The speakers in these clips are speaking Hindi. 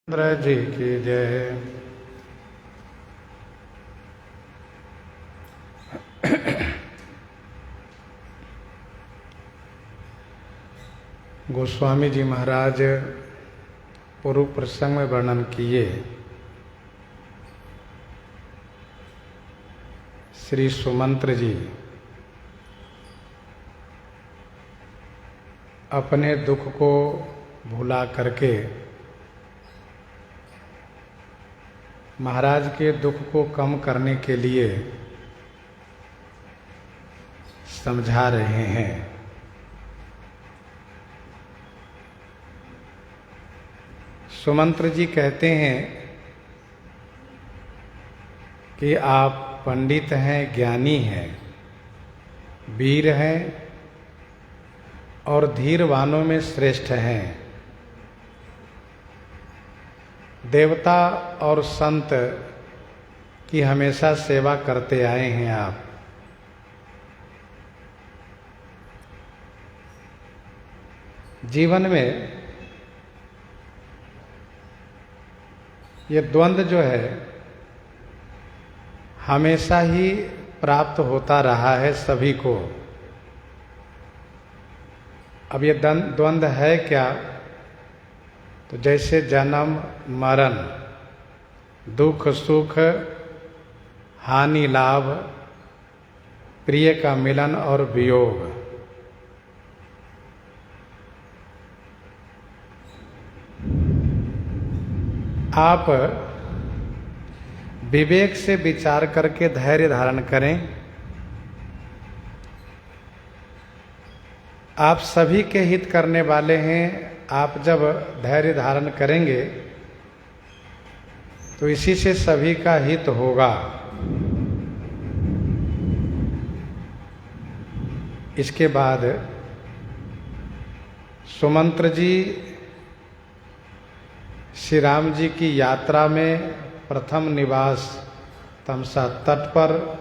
चंद्र जी की जय। गोस्वामी जी महाराज पूर्व प्रसंग में वर्णन किए श्री सुमंत्र जी अपने दुख को भुला करके महाराज के दुख को कम करने के लिए समझा रहे हैं। सुमंत्र जी कहते हैं कि आप पंडित हैं, ज्ञानी हैं, वीर हैं और धीरवानों में श्रेष्ठ हैं। देवता और संत की हमेशा सेवा करते आए हैं आप। जीवन में ये द्वंद्व जो है हमेशा ही प्राप्त होता रहा है सभी को। अब ये द्वंद्व है क्या? तो जैसे जन्म मरण, दुख सुख, हानि लाभ, प्रिय का मिलन और वियोग। आप विवेक से विचार करके धैर्य धारण करें। आप सभी के हित करने वाले हैं। आप जब धैर्य धारण करेंगे तो इसी से सभी का हित होगा। इसके बाद सुमंत्र जी श्री राम जी की यात्रा में प्रथम निवास तमसा तट पर,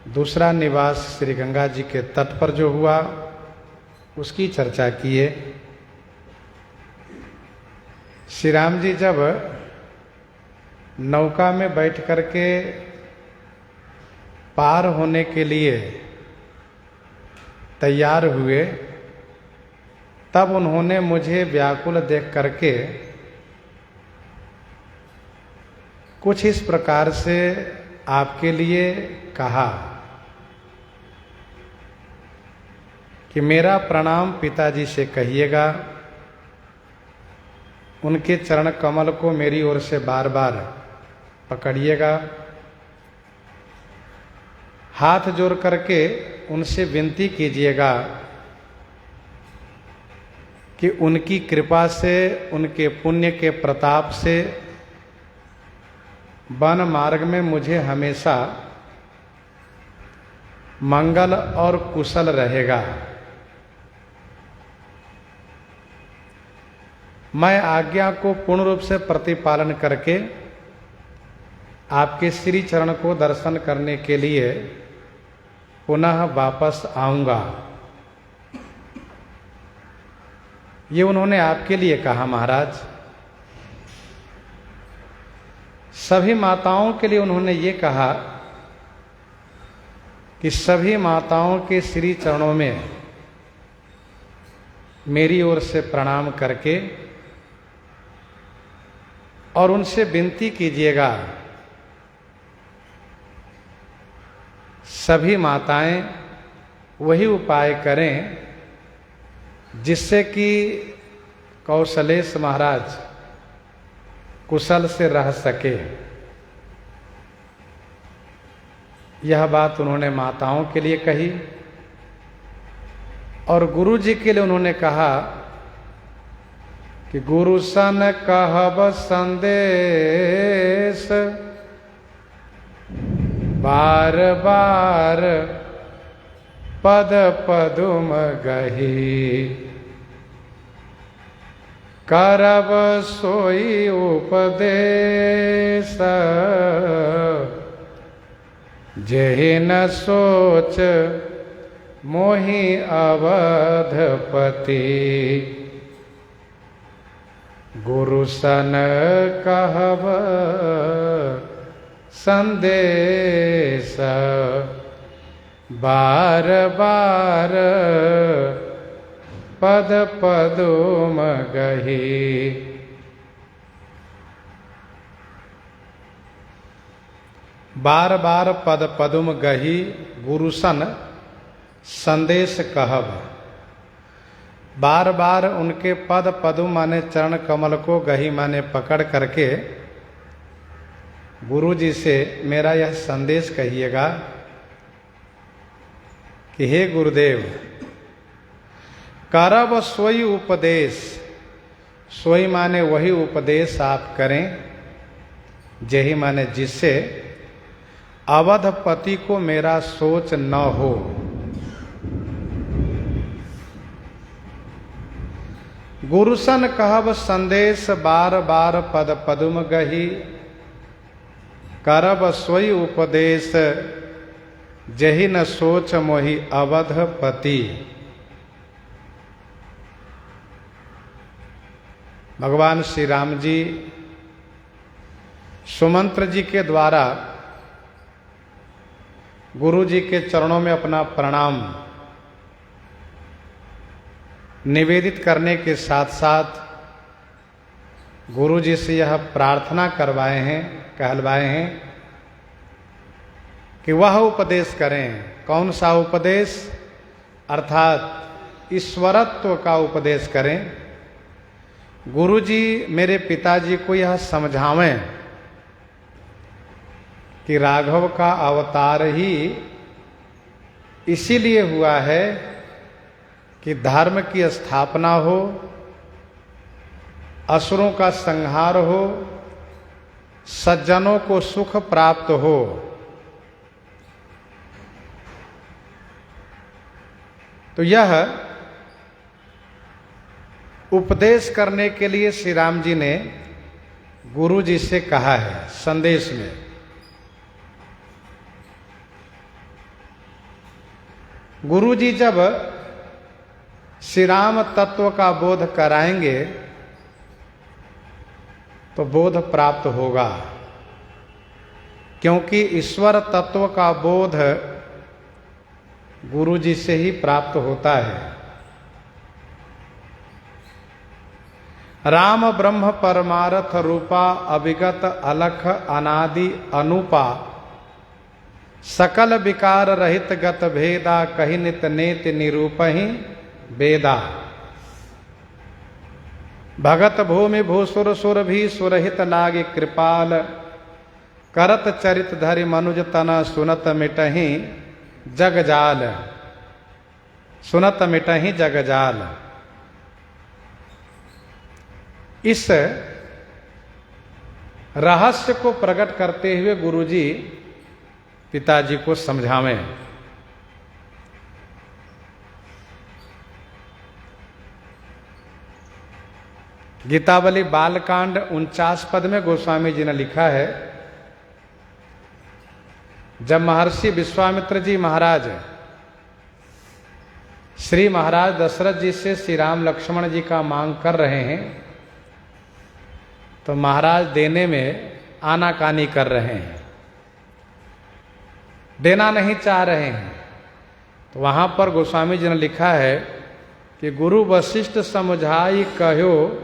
दूसरा निवास श्री गंगा जी के तट पर जो हुआ उसकी चर्चा किए। श्री राम जी जब नौका में बैठ करके पार होने के लिए तैयार हुए तब उन्होंने मुझे व्याकुल देख करके कुछ इस प्रकार से आपके लिए कहा कि मेरा प्रणाम पिताजी से कहिएगा, उनके चरण कमल को मेरी ओर से बार बार पकड़िएगा, हाथ जोड़ करके उनसे विनती कीजिएगा कि उनकी कृपा से, उनके पुण्य के प्रताप से वन मार्ग में मुझे हमेशा मंगल और कुशल रहेगा। मैं आज्ञा को पूर्ण रूप से प्रतिपालन करके आपके श्री चरण को दर्शन करने के लिए पुनः वापस आऊंगा। ये उन्होंने आपके लिए कहा महाराज। सभी माताओं के लिए उन्होंने ये कहा कि सभी माताओं के श्री चरणों में मेरी ओर से प्रणाम करके और उनसे विनती कीजिएगा सभी माताएं वही उपाय करें जिससे कि कौशलेश महाराज कुशल से रह सके। यह बात उन्होंने माताओं के लिए कही और गुरु जी के लिए उन्होंने कहा कि गुरु सन कहब संदेश बार बार पद पदुम गही, करब सोई उपदेश जेहि न सोच मोहि अवधपति। गुरु सन कहब संदेश, बार बार पद पदुम गही। बार बार पद पदुम गही, गुरुसन संदेश कहब। बार बार उनके पद पदुम माने चरण कमल को, गही माने पकड़ करके गुरु जी से मेरा यह संदेश कहिएगा कि हे गुरुदेव, करब सोई उपदेश। सोई माने वही उपदेश आप करें, जही माने जिससे अवधपति को मेरा सोच न हो। गुरुसन कहब संदेश, बार बार पद पदुम गही। करब सोई उपदेश, जही न सोच मोहि अवधपति। भगवान श्री राम जी सुमंत्र जी के द्वारा गुरु जी के चरणों में अपना प्रणाम निवेदित करने के साथ साथ गुरु जी से यह प्रार्थना करवाए हैं, कहलवाए हैं कि वह उपदेश करें। कौन सा उपदेश? अर्थात ईश्वरत्व का उपदेश करें। गुरु जी मेरे पिताजी को यह समझावें कि राघव का अवतार ही इसीलिए हुआ है कि धर्म की स्थापना हो, असुरों का संहार हो, सज्जनों को सुख प्राप्त हो। तो यह उपदेश करने के लिए श्री राम जी ने गुरु जी से कहा है संदेश में। गुरु जी जब श्री राम तत्व का बोध कराएंगे तो बोध प्राप्त होगा, क्योंकि ईश्वर तत्व का बोध गुरु जी से ही प्राप्त होता है। राम ब्रह्म परमार्थ रूपा, अविगत अलख अनादि अनुपा, सकल विकार रहित गत भेदा, कही नित नेति निरूपहि वेदा। भगत भूमि भूसुर सुर भी सुरहित लागे कृपाल, करत चरित धरि मनुज तना, सुनत मिटहि जगजाल। सुनत मिटहि जगजाल। इस रहस्य को प्रकट करते हुए गुरुजी पिताजी को समझावें। गीतावली बालकांड 49 पद में गोस्वामी जी ने लिखा है, जब महर्षि विश्वामित्र जी महाराज श्री महाराज दशरथ जी से श्री राम लक्ष्मण जी का मांग कर रहे हैं, तो महाराज देने में आनाकानी कर रहे हैं, देना नहीं चाह रहे हैं। तो वहां पर गोस्वामी जी ने लिखा है कि गुरु वशिष्ठ समझाई कहो,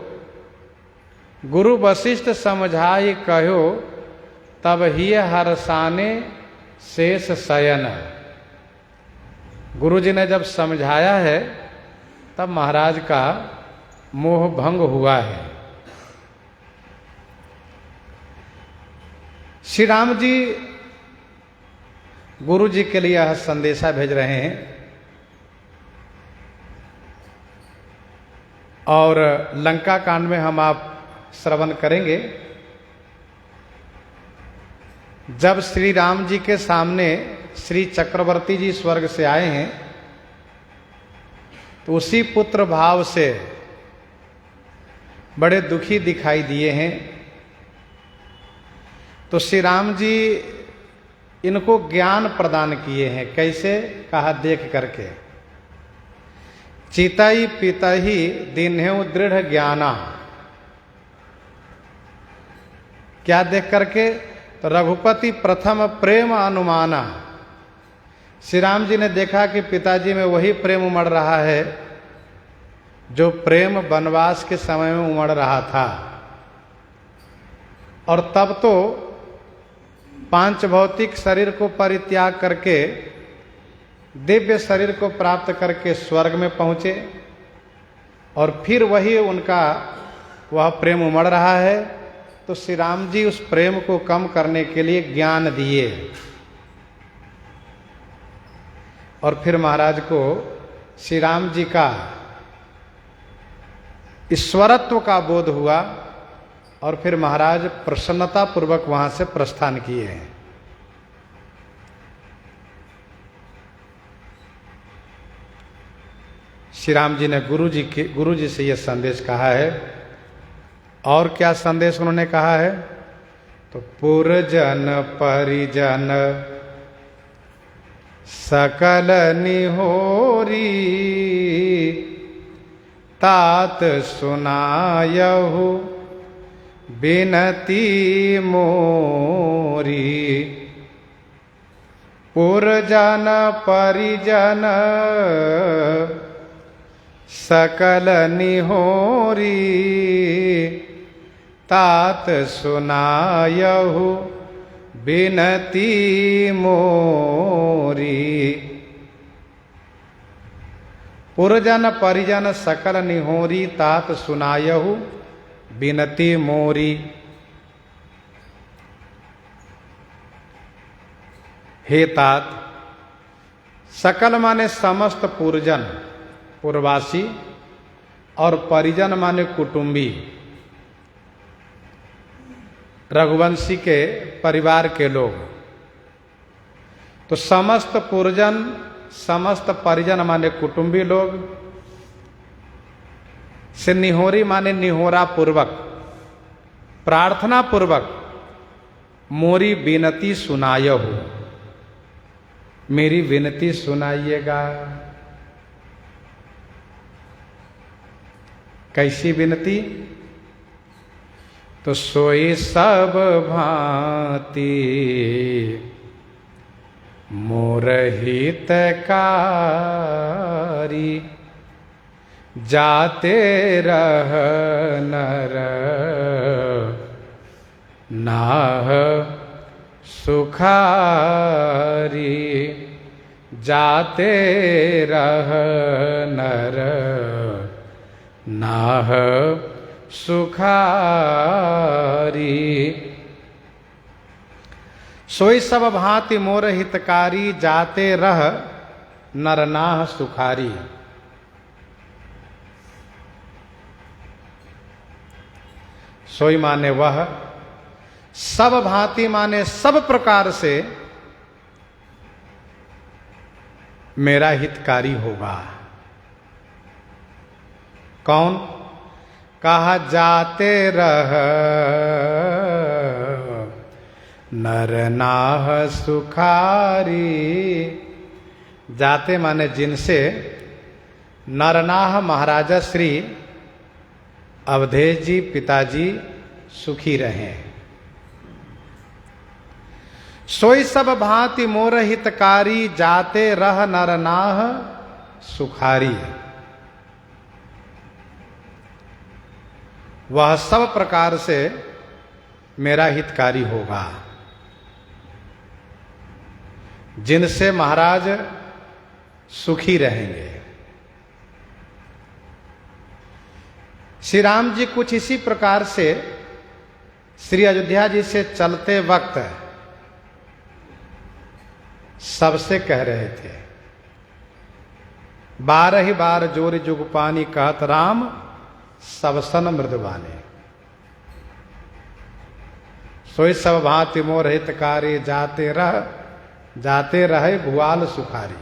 गुरु वशिष्ठ समझाई कहो, तब ही हरसाने शेष शयन। गुरु जी ने जब समझाया है तब महाराज का मोह भंग हुआ है। श्री राम जी गुरु जी के लिए यह संदेशा भेज रहे हैं और लंका कांड में हम आप श्रवण करेंगे। जब श्री राम जी के सामने श्री चक्रवर्ती जी स्वर्ग से आए हैं तो उसी पुत्र भाव से बड़े दुखी दिखाई दिए हैं। तो श्री राम जी इनको ज्ञान प्रदान किए हैं। कैसे? कहा देख करके, चितई पितहि दीन्हेउ दृढ़ ज्ञाना। क्या देख करके? तो रघुपति प्रथम प्रेम अनुमाना। श्री राम जी ने देखा कि पिताजी में वही प्रेम उमड़ रहा है जो प्रेम वनवास के समय में उमड़ रहा था। और तब तो पांच भौतिक शरीर को परित्याग करके दिव्य शरीर को प्राप्त करके स्वर्ग में पहुंचे, और फिर वही उनका वह प्रेम उमड़ रहा है। तो श्री राम जी उस प्रेम को कम करने के लिए ज्ञान दिए, और फिर महाराज को श्री राम जी का ईश्वरत्व का बोध हुआ, और फिर महाराज प्रसन्नता पूर्वक वहां से प्रस्थान किए हैं। श्री राम जी ने गुरु जी से यह संदेश कहा है। और क्या संदेश उन्होंने कहा है? तो पुरजन परिजन सकल निहोरी, तात सुनायहु बिनती मोरी। पुरजन परिजन सकल निहोरी, तात सुनायहु बिनती मोरी। पुरजन परिजन सकल निहोरी, तात सुनायहु बिनती मोरी। हे तात, सकल माने समस्त पुरजन, पूर्ववासी, और परिजन माने कुटुंबी, रघुवंशी के परिवार के लोग। तो समस्त पुरजन, समस्त परिजन माने कुटुंबी लोग, से निहोरी माने निहोरा पूर्वक, प्रार्थना पूर्वक, मोरी विनती सुनायहु, मेरी विनती सुनाइएगा। कैसी विनती? तो सोई सब भांति मोर हितकारी, जाते रह नर नाह सुखारी, जाते रह नर नाह सुखारी। सोई सब भांति मोर हितकारी, जाते रह नर नाह सुखारी। सोई माने वह, सब भांति माने सब प्रकार से मेरा हितकारी होगा। कौन? कहा जाते रह नर नाह सुखारी। जाते माने जिनसे नरनाह महाराजा श्री अवधेश जी पिताजी सुखी रहे। सोई सब भांति मोर हितकारी, जाते रह नरनाह सुखारी। वह सब प्रकार से मेरा हितकारी होगा, जिनसे महाराज सुखी रहेंगे। श्री राम जी कुछ इसी प्रकार से श्री अयोध्या जी से चलते वक्त सबसे कह रहे थे, 12 बार जोर जुग पानी कहत राम, सब सन मृदुबाने। सोई सब भांति मोर हितकारी, जाते रहे भुआल सुखारी।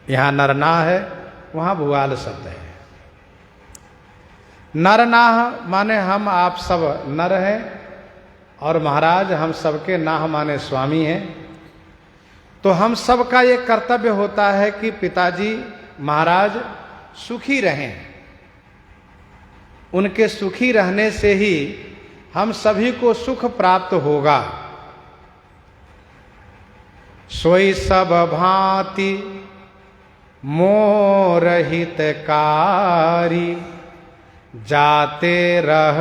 यहां नरनाह है, वहां भुआल शब्द है। नरनाह माने हम आप सब नर हैं, और महाराज हम सबके नाह माने स्वामी हैं। तो हम सबका ये कर्तव्य होता है कि पिताजी महाराज सुखी रहें, उनके सुखी रहने से ही हम सभी को सुख प्राप्त होगा। सोई सब भांति मोर हितकारी, जाते रह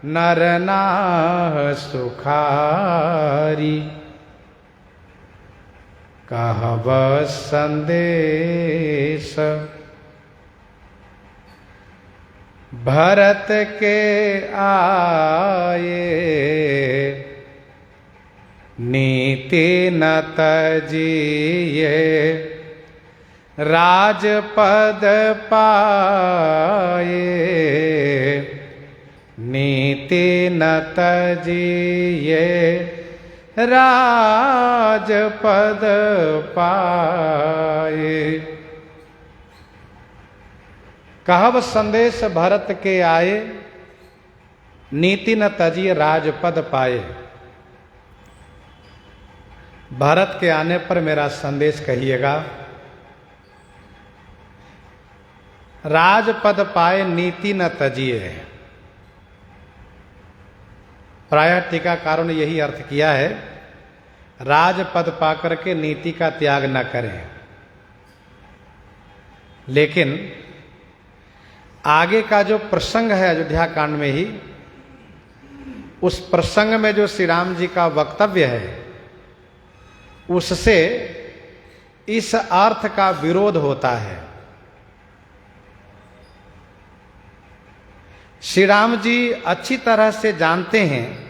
नर नाह सुखारी। कहब संदेश भरत के आए, नीति न तजिए राजपद पाए। नीति न तजिए राजपद पाए। कहब संदेश भरत के आए, नीति न तजिए राजपद पाए। भरत के आने पर मेरा संदेश कहिएगा, राजपद पाए नीति न तजिए। प्रायः टीकाकारों ने यही अर्थ किया है, राजपद पाकर के नीति का त्याग न करें। लेकिन आगे का जो प्रसंग है अयोध्या कांड में ही, उस प्रसंग में जो श्री राम जी का वक्तव्य है, उससे इस अर्थ का विरोध होता है। श्री राम जी अच्छी तरह से जानते हैं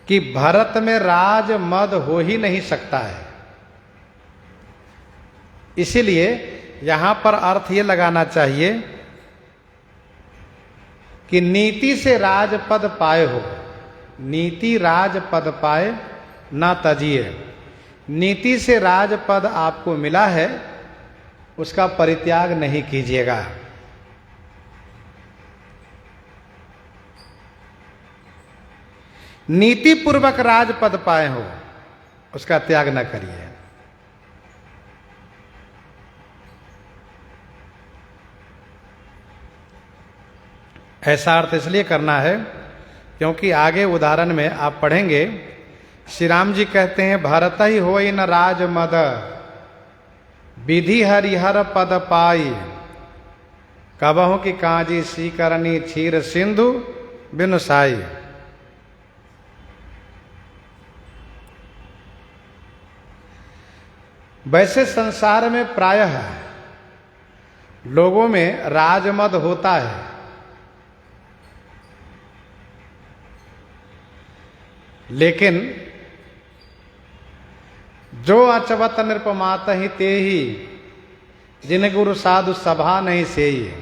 कि भरत में राज मद हो ही नहीं सकता है। इसीलिए यहां पर अर्थ ये लगाना चाहिए कि नीति से राजपद पाए हो। नीति राजपद पाए ना तजिए। नीति से राजपद आपको मिला है, उसका परित्याग नहीं कीजिएगा। नीति पूर्वक राजपद पाए हो, उसका त्याग न करिए। ऐसा अर्थ इसलिए करना है क्योंकि आगे उदाहरण में आप पढ़ेंगे, श्री राम जी कहते हैं, भरत ही होई न राज मद, विधि हरिहर पद पाई। कबहु की काजी सीकरणी क्षीर सिंधु बिनु साई। वैसे संसार में प्रायः लोगों में राजमद होता है, लेकिन जो अचवत नृपमात ही ते ही, जिन गुरु साधु सभा नहीं सेई,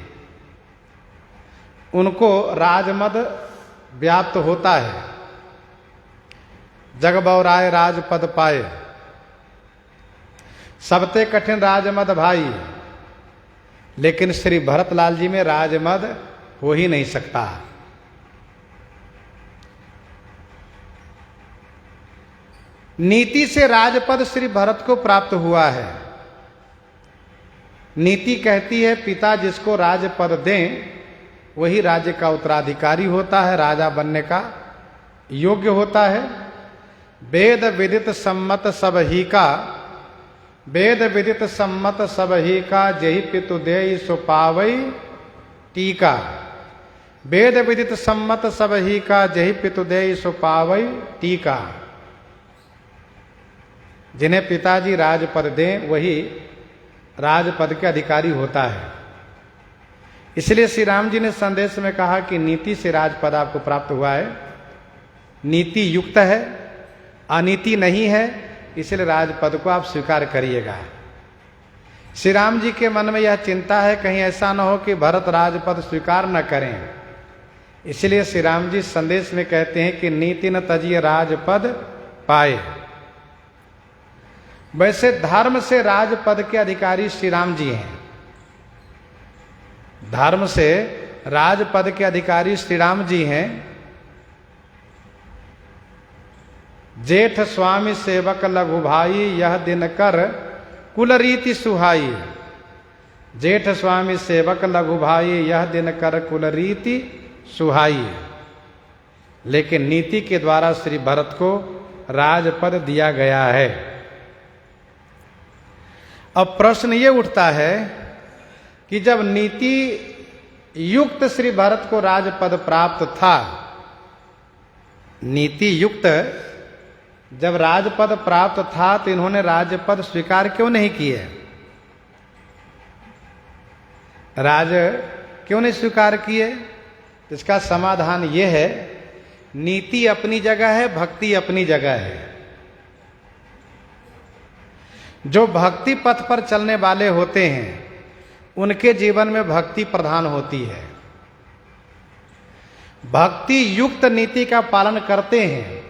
उनको राजमद व्याप्त होता है। जग बौराए राजपद पाए, सबते कठिन राजमद भाई। लेकिन श्री भरतलाल जी में राजमद हो ही नहीं सकता। नीति से राजपद श्री भरत को प्राप्त हुआ है। नीति कहती है पिता जिसको राजपद दें वही राज्य का उत्तराधिकारी होता है, राजा बनने का योग्य होता है। वेद विदित सम्मत सब ही का, वेद विदित सम्मत सब ही का, जही पितु देई सो पावई टीका। वेद विदित सम्मत सब ही का, जही पितु देई सो पावई टीका। जिन्हें पिताजी राजपद दें वही राजपद के अधिकारी होता है। इसलिए श्री राम जी ने संदेश में कहा कि नीति से राजपद आपको प्राप्त हुआ है, नीति युक्त है, अनीति नहीं है, इसलिए राजपद को आप स्वीकार करिएगा। श्री राम जी के मन में यह चिंता है कहीं ऐसा न हो कि भरत राजपद स्वीकार न करें। इसलिए श्री राम जी संदेश में कहते हैं कि नीति न तजिए राजपद पाए। वैसे धर्म से राजपद के अधिकारी श्री राम जी हैं। धर्म से राजपद के अधिकारी श्री राम जी हैं। जेठ स्वामी सेवक लघु भाई, यह दिन कर कुल रीति सुहाई। जेठ स्वामी सेवक लघु भाई, यह दिन कर कुल रीति सुहाई। लेकिन नीति के द्वारा श्री भरत को राजपद दिया गया है। अब प्रश्न ये उठता है कि जब नीति युक्त श्री भरत को राजपद प्राप्त था, नीति युक्त जब राजपद प्राप्त था तो इन्होंने राजपद स्वीकार क्यों नहीं किए? राज क्यों नहीं स्वीकार किए? इसका समाधान यह है, नीति अपनी जगह है, भक्ति अपनी जगह है। जो भक्ति पथ पर चलने वाले होते हैं उनके जीवन में भक्ति प्रधान होती है। भक्ति युक्त नीति का पालन करते हैं।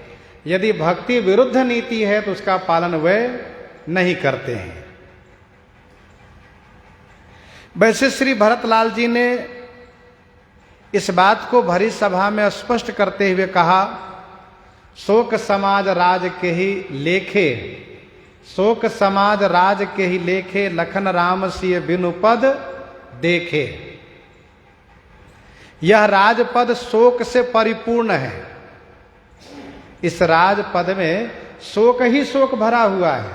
यदि भक्ति विरुद्ध नीति है तो उसका पालन वे नहीं करते हैं। वैसे श्री भरतलाल जी ने इस बात को भरी सभा में स्पष्ट करते हुए कहा, शोक समाज राज के ही लेखे, शोक समाज राज के ही लेखे, लखन राम सिय बिनु पद देखे। यह राजपद शोक से परिपूर्ण है। इस राजपद में शोक ही शोक भरा हुआ है।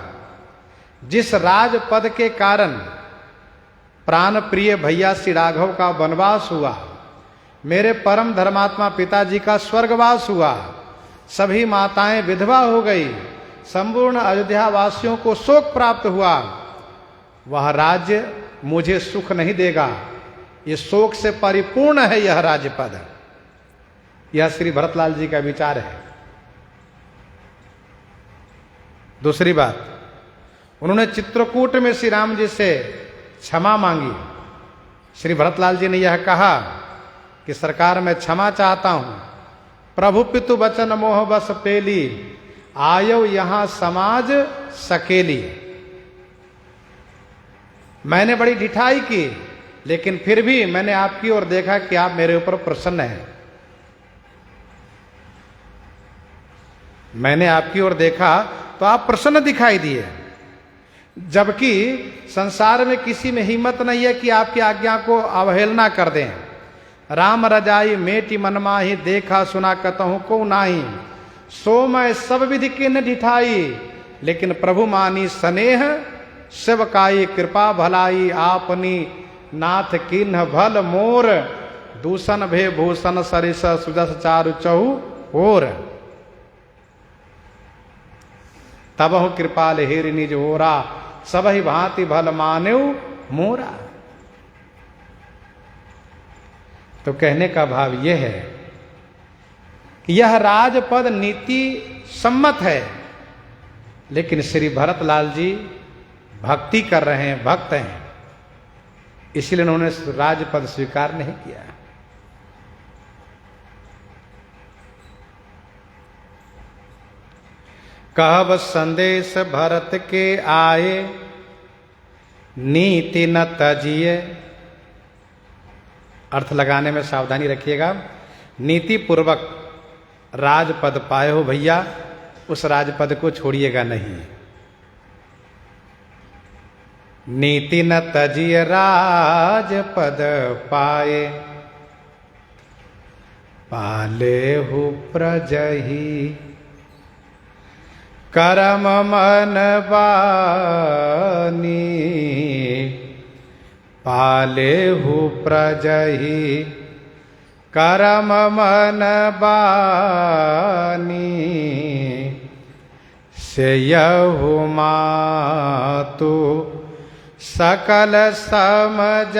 जिस राजपद के कारण प्राण प्रिय भैया श्री राघव का वनवास हुआ, मेरे परम धर्मात्मा पिताजी का स्वर्गवास हुआ, सभी माताएं विधवा हो गई, संपूर्ण अयोध्या वासियों को शोक प्राप्त हुआ, वह राज्य मुझे सुख नहीं देगा। ये शोक से परिपूर्ण है यह राज्यपद। यह श्री भरतलाल जी का विचार है। दूसरी बात, उन्होंने चित्रकूट में श्री राम जी से क्षमा मांगी। श्री भरतलाल जी ने यह कहा कि सरकार मैं क्षमा चाहता हूं, प्रभु पितु वचन मोह बस पेली, आयो यहां समाज सकेली। मैंने बड़ी ढिठाई की, लेकिन फिर भी मैंने आपकी ओर देखा कि आप मेरे ऊपर प्रसन्न हैं। मैंने आपकी ओर देखा तो आप प्रसन्न दिखाई दिए, जबकि संसार में किसी में हिम्मत नहीं है कि आपकी आज्ञा को अवहेलना कर दें। राम रजाई मेटी मनमाही, देखा सुना कतहु को नाही, सो मैं सब विधि किन ढिठाई, लेकिन प्रभु मानी स्नेह सेवकाई, कृपा भलाई आपनी, नाथ किन्ह भल मोर, दूषण भे भूषण सरिस, सुजस चारु चहु ओर। तबहु कृपाल हेरि निज ओरा, सबहि भांति भल मान्यु मोरा। तो कहने का भाव यह है कि यह राजपद नीति सम्मत है, लेकिन श्री भरतलाल जी भक्ति कर रहे हैं, भक्त हैं, इसलिए उन्होंने राजपद स्वीकार नहीं किया। कहब संदेश भरत के आए, नीति न तजिए। अर्थ लगाने में सावधानी रखिएगा। नीति पूर्वक राजपद पाए हो भैया, उस राजपद को छोड़िएगा नहीं। नीति न तजिए राजपद पाए, पाले हु प्रजहि, करम मन बानी, पाले हु प्रजहि, करम मन बानी, सेयहु मातु सकल समजानी,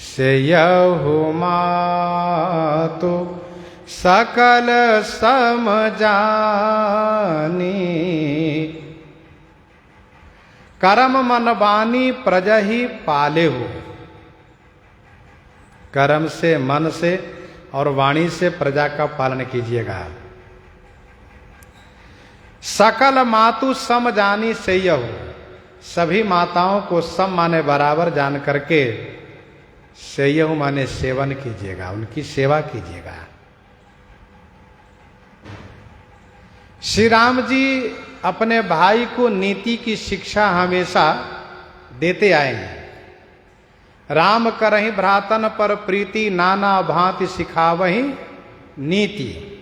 सेयहु मातु सकल समजानी, करम मन बानी प्रजहि पाले हो। कर्म से, मन से और वाणी से प्रजा का पालन कीजिएगा। सकल मातु सम जानी सेयहु, सभी माताओं को सम माने बराबर जान करके सेयहु माने सेवन कीजिएगा, उनकी सेवा कीजिएगा। श्री राम जी अपने भाई को नीति की शिक्षा हमेशा देते आए हैं। राम करहि भ्रातन पर प्रीति, नाना भांति सिखावहि नीति।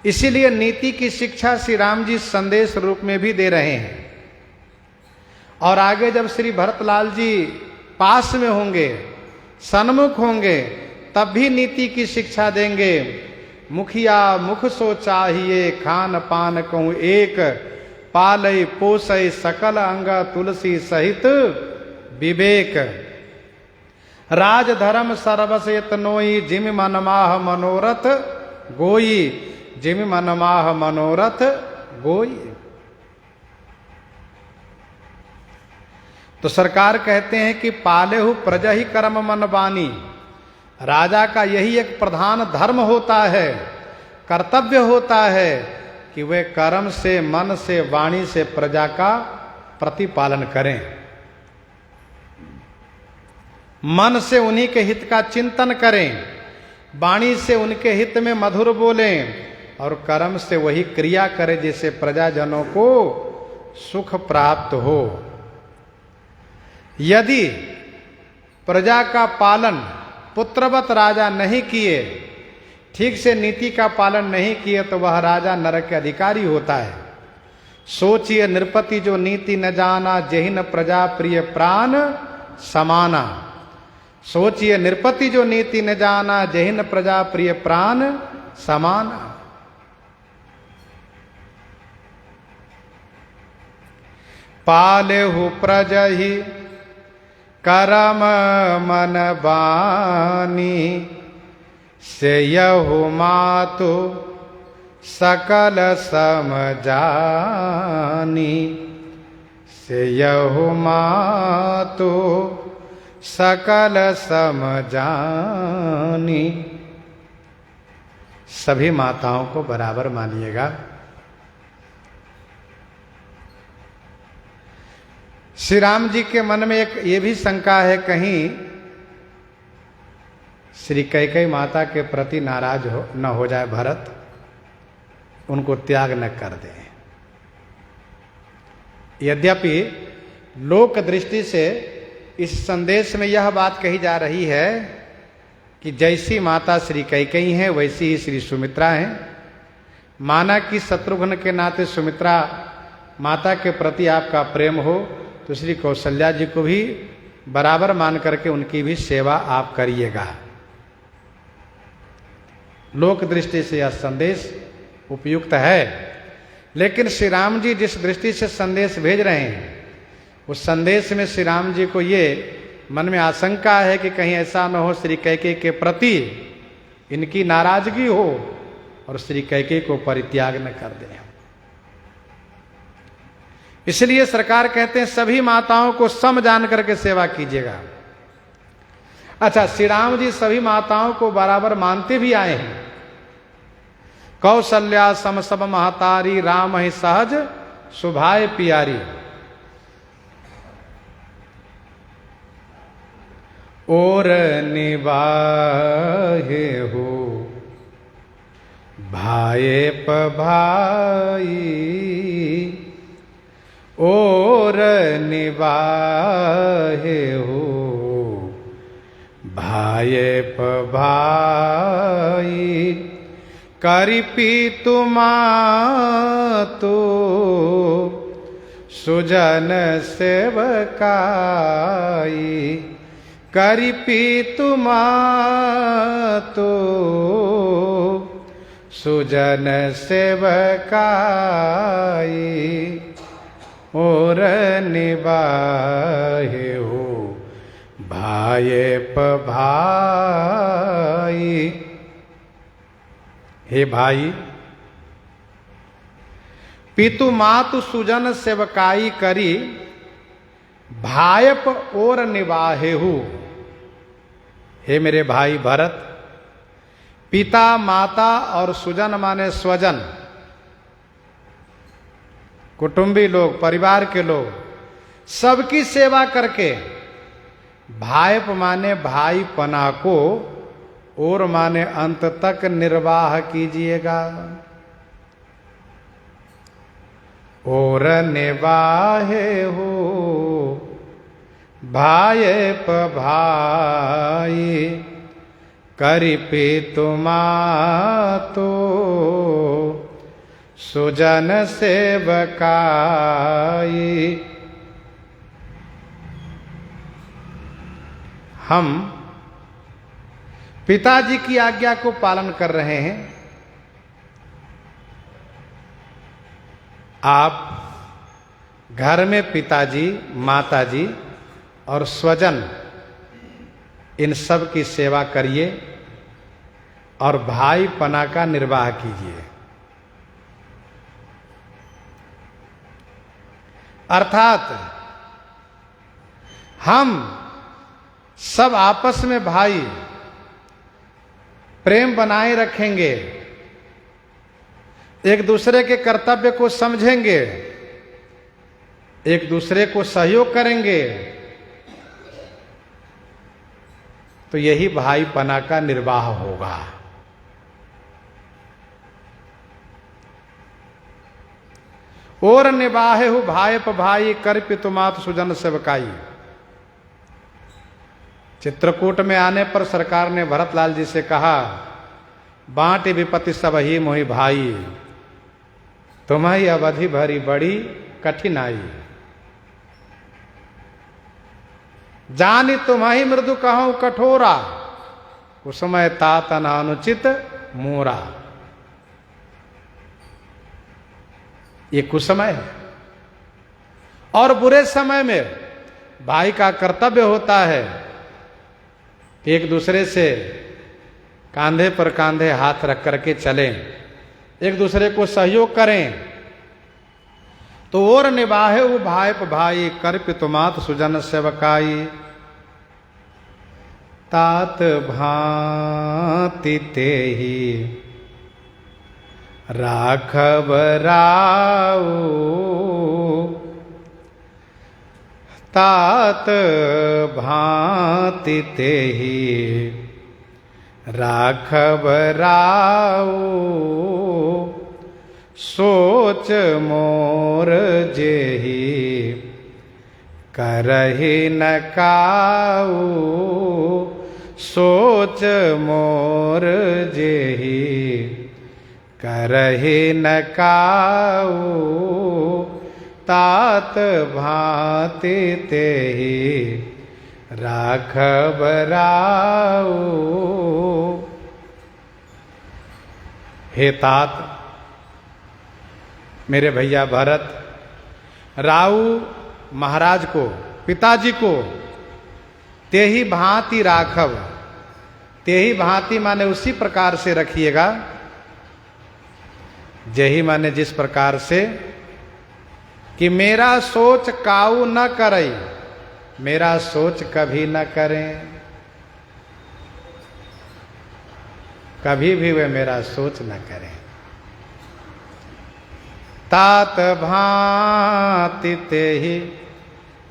इसीलिए नीति की शिक्षा श्री राम जी संदेश रूप में भी दे रहे हैं। और आगे जब श्री भरतलाल जी पास में होंगे, सन्मुख होंगे, तब भी नीति की शिक्षा देंगे। मुखिया मुख सो चाहिए, खान पान कहूँ एक, पालय पोसय सकल अंग, तुलसी सहित विवेक। राज धर्म सर्वसेत नोई, जिम मनमाह मनोरथ गोई, जिम मनमाह मनोरथ गोई। तो सरकार कहते हैं कि पालेहु प्रजा ही कर्म मन बानी। राजा का यही एक प्रधान धर्म होता है, कर्तव्य होता है कि वे कर्म से, मन से, वाणी से प्रजा का प्रतिपालन करें। मन से उन्हीं के हित का चिंतन करें, वाणी से उनके हित में मधुर बोलें, और कर्म से वही क्रिया करें जिससे प्रजाजनों को सुख प्राप्त हो। यदि प्रजा का पालन पुत्रवत राजा नहीं किए, ठीक से नीति का पालन नहीं किए, तो वह राजा नरक के अधिकारी होता है। सोचिए नृपति जो नीति न जाना, जहिन प्रजा प्रिय प्राण समाना। सोचिए नृपति जो नीति न जाना, जहिन प्रजा प्रिय प्राण समाना। पालेहु प्रजहि करम मन बानी, सेयहु मातु सकल समझानी, सेयहु मातु सकल समझानी। सभी माताओं को बराबर मानिएगा। श्री राम जी के मन में एक ये भी शंका है, कहीं श्री कैकेयी माता के प्रति नाराज न हो जाए भरत, उनको त्याग न कर दे। यद्यपि लोक दृष्टि से इस संदेश में यह बात कही जा रही है कि जैसी माता श्री कैकेयी हैं वैसी ही श्री सुमित्रा हैं। माना कि शत्रुघ्न के नाते सुमित्रा माता के प्रति आपका प्रेम हो, तो श्री कौशल्या जी को भी बराबर मान करके उनकी भी सेवा आप करिएगा। लोक दृष्टि से यह संदेश उपयुक्त है, लेकिन श्री राम जी जिस दृष्टि से संदेश भेज रहे हैं, उस संदेश में श्री राम जी को ये मन में आशंका है कि कहीं ऐसा न हो श्री कैकेयी के प्रति इनकी नाराजगी हो और श्री कैकेयी को परित्याग न कर दें। इसलिए सरकार कहते हैं सभी माताओं को सम जान करके सेवा कीजिएगा। अच्छा, श्री राम जी सभी माताओं को बराबर मानते भी आए हैं। कौशल्या सम सब महतारी, राम ही सहज सुभाय पियारी। और निभाए हो भाए भाई, और निभाए हो भाए भाई। करिपी तुमा तो सुजन सेवकाई, करिपी तुमा तो सुजन सेवकाई। और निभाए हो भाए भाई। हे भाई, पितु मातु सुजन सेवकाई करी, भायप और निवाहेहु। हे मेरे भाई भरत, पिता माता और सुजन माने स्वजन, कुटुंबी लोग, परिवार के लोग, सबकी सेवा करके, भायप माने भाई पना को, और माने अंत तक निर्वाह कीजिएगा। और निवाहे हो भाई भाई करिपे तुमा तो सुजन सेवकाई। हम पिताजी की आज्ञा को पालन कर रहे हैं। आप घर में पिताजी, माताजी और स्वजन इन सब की सेवा करिए और भाई पना का निर्वाह कीजिए। अर्थात हम सब आपस में भाई प्रेम बनाए रखेंगे, एक दूसरे के कर्तव्य को समझेंगे, एक दूसरे को सहयोग करेंगे, तो यही भाईपना का निर्वाह होगा। और निवाहे हो भाई भाई कर पितुमात सुजन सेवकाई। चित्रकूट में आने पर सरकार ने भरतलाल जी से कहा, बांट विपत्ति सब ही मोहि भाई, तुम्हारी अवधि भरी बड़ी कठिनाई। जानी तुम्हारी मृदु कहूं कठोरा, कुसमय तात अनुचित मोरा। ये कुसमय है और बुरे समय में भाई का कर्तव्य होता है कि एक दूसरे से कांधे पर कांधे हाथ रख करके चलें, एक दूसरे को सहयोग करें। तो और निवाहे वो भाई भाई कर पितुमात सुजन सेवकाई। तात भांति ते ही राघव राव, तात भांति ते ही राघव राव। सोच मोर जेहि करहि न काऊ, सोच मोर जेहि करहि न काऊ। तात भांति तेहि राघव राव। हे तात, मेरे भैया भरत, राऊ महाराज को, पिताजी को ते ही भांति राघव, ते ही भांति माने उसी प्रकार से रखिएगा, जही माने जिस प्रकार से कि मेरा सोच काऊ न करे, मेरा सोच कभी न करें, कभी भी वे मेरा सोच न करें। तात भांति तेहि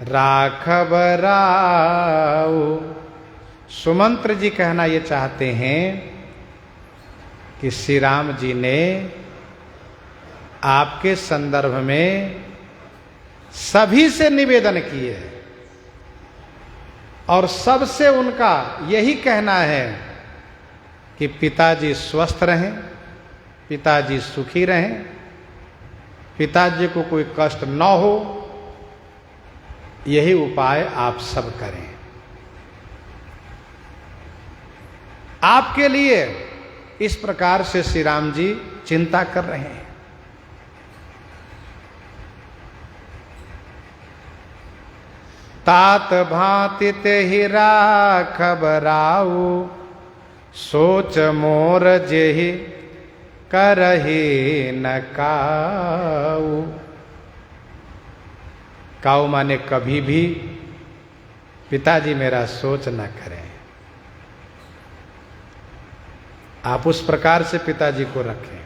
राघव राव। सुमंत्र जी कहना ये चाहते हैं कि श्री राम जी ने आपके संदर्भ में सभी से निवेदन किए और सबसे उनका यही कहना है कि पिताजी स्वस्थ रहें, पिताजी सुखी रहें, पिताजी को कोई कष्ट न हो, यही उपाय आप सब करें। आपके लिए इस प्रकार से श्री राम जी चिंता कर रहे हैं। तात भांति तेहि राघव राऊ, सोच मोर जेहि करहि न काऊ। काऊ माने कभी भी पिताजी मेरा सोच न करें। आप उस प्रकार से पिताजी को रखें।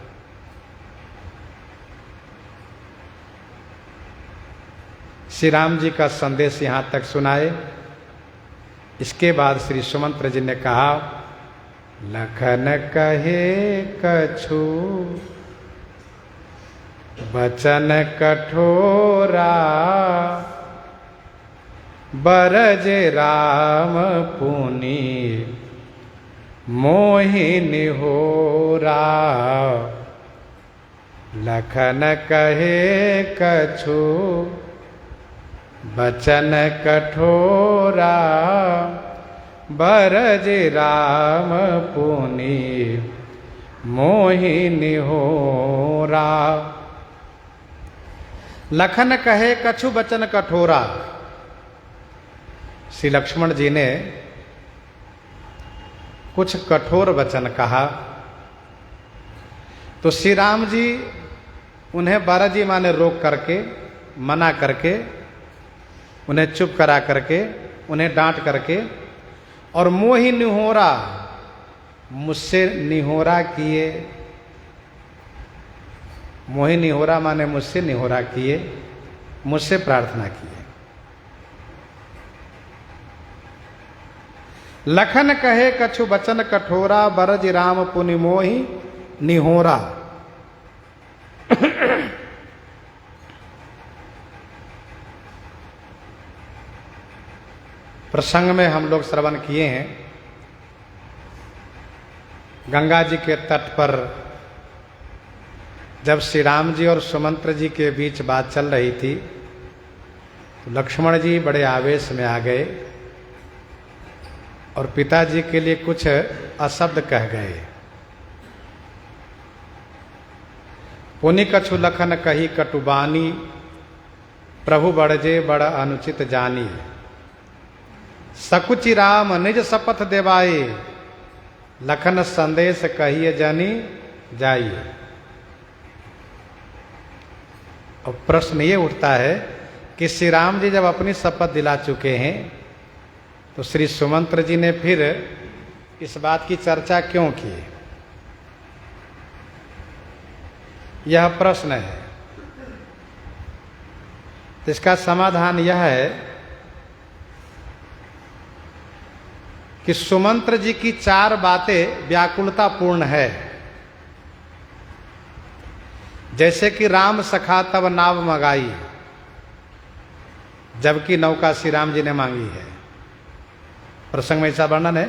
श्री राम जी का संदेश यहां तक सुनाए। इसके बाद श्री सुमंत्र जी ने कहा, लखन कहे कछु बचन कठोरा बरज राम पुनि मोहिनी होरा। लखन कहे कछु बचन कठोरा बरज राम पुनि मोहिनी होरा। लखन कहे कछु बचन कठोरा। श्री लक्ष्मण जी ने कुछ कठोर वचन कहा तो श्री राम जी उन्हें बाराजी माने रोक करके, मना करके, उन्हें चुप करा करके, उन्हें डांट करके और मोहि निहोरा, मुझसे निहोरा किए। मोहि निहोरा माने मुझसे निहोरा किए, मुझसे प्रार्थना किए। लखन कहे कछु बचन कठोरा बरज राम पुनि मोहि निहोरा। प्रसंग में हम लोग श्रवण किए हैं, गंगा जी के तट पर जब श्री राम जी और सुमंत्र जी के बीच बात चल रही थी तो लक्ष्मण जी बड़े आवेश में आ गए और पिताजी के लिए कुछ अशब्द कह गए। पुनि कछु लखन कही कटुबानी प्रभु बढ़जे बड़ अनुचित जानी। सकुचि राम निज शपथ देवाए लखन संदेश कहिए जानी जाइए। और प्रश्न ये उठता है कि श्री राम जी जब अपनी शपथ दिला चुके हैं तो श्री सुमंत्र जी ने फिर इस बात की चर्चा क्यों की? यह प्रश्न है। तो इसका समाधान यह है कि सुमंत्र जी की 4 बातें व्याकुलतापूर्ण है। जैसे कि राम सखा तब नाव मंगाई, जबकि नौका श्री राम जी ने मांगी है। प्रसंग में ऐसा वर्णन है।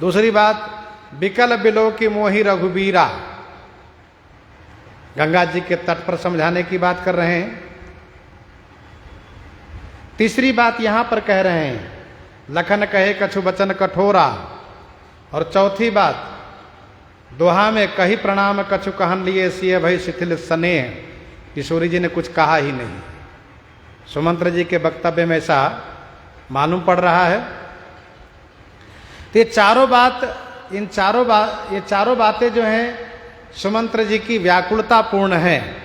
दूसरी बात, बिकल बिलो की मोहि रघुबीरा, गंगा जी के तट पर समझाने की बात कर रहे हैं। तीसरी बात यहां पर कह रहे हैं, लखन कहे कछु बचन कठोरा। और चौथी बात, दोहा में कही प्रणाम कछु कहन लिए सिय भई शिथिल स्नेह, किशोरी जी ने कुछ कहा ही नहीं। सुमंत्र जी के वक्तव्य में ऐसा मालूम पड़ रहा है। तो ये चारों बातें जो हैं सुमंत्र जी की व्याकुलतापूर्ण हैं।